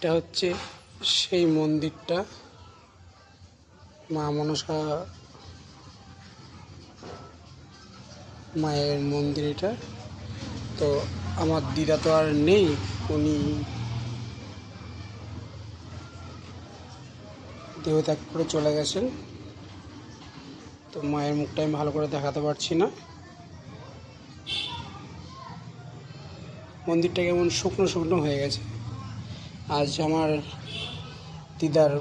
এটা হচ্ছে সেই মন্দিরটা, মা মনসা মায়ের মন্দির এটা। তো আমার দিদা তো আর নেই, উনি দেহত্যাগ করে চলে গেছেন। তো মায়ের মুখটা আমি ভালো করে দেখাতে পারছি না। মন্দিরটা কেমন শুকনো শুকনো হয়ে গেছে। আজ আমার দিদার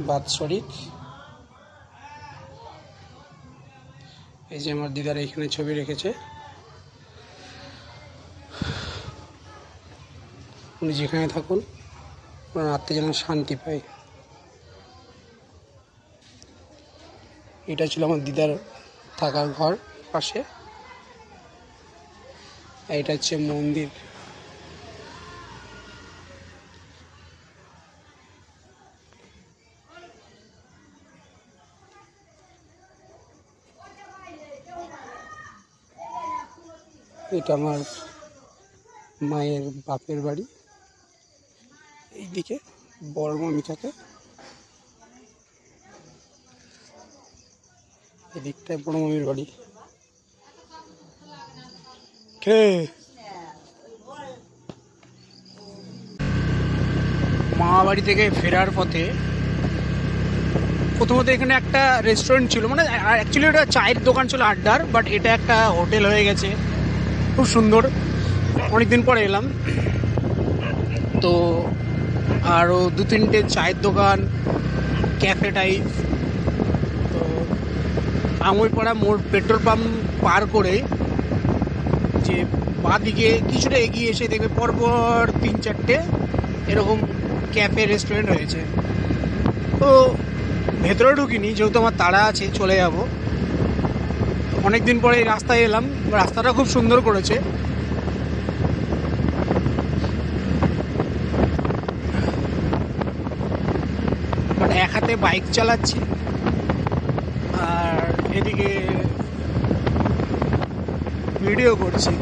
বাৎসরিক। এই যে আমার দিদার এখানে ছবি রেখেছে। উনি যেখানে থাকুন ওনার আত্মা যেন শান্তি পায়। এটা ছিল আমার দিদার থাকার ঘর পাশে। এটা হচ্ছে মন্দির। এটা আমার মায়ের বাপের বাড়ি। এইদিকে বড় মামি থাকে, এদিকটায় বড় মামির বাড়ি। মামা বাড়ি থেকে ফেরার পথে প্রথমত এখানে একটা রেস্টুরেন্ট ছিল, মানে অ্যাকচুয়ালি ওটা চায়ের দোকান ছিল আড্ডার, বাট এটা একটা হোটেল হয়ে গেছে। খুব সুন্দর, অনেকদিন পরে এলাম। তো আরও 2-3টে চায়ের দোকান, ক্যাফে টাইপ। তো আঙুরপাড়া মোড় পেট্রোল পাম্প পার করে যে বাঁদিকে কিছুটা এগিয়ে এসে দেখবে পরপর 3-4টে এরকম ক্যাফে রেস্টুরেন্ট হয়েছে। তো ভেতরে ঢুকিনি, যেহেতু আমার তাড়া আছে, চলে যাব। অনেকদিন পরে এই রাস্তায় এলাম, রাস্তাটা খুব সুন্দর করেছে। মানে এক হাতে বাইক চালাচ্ছি আর এদিকে ভিডিও করছি।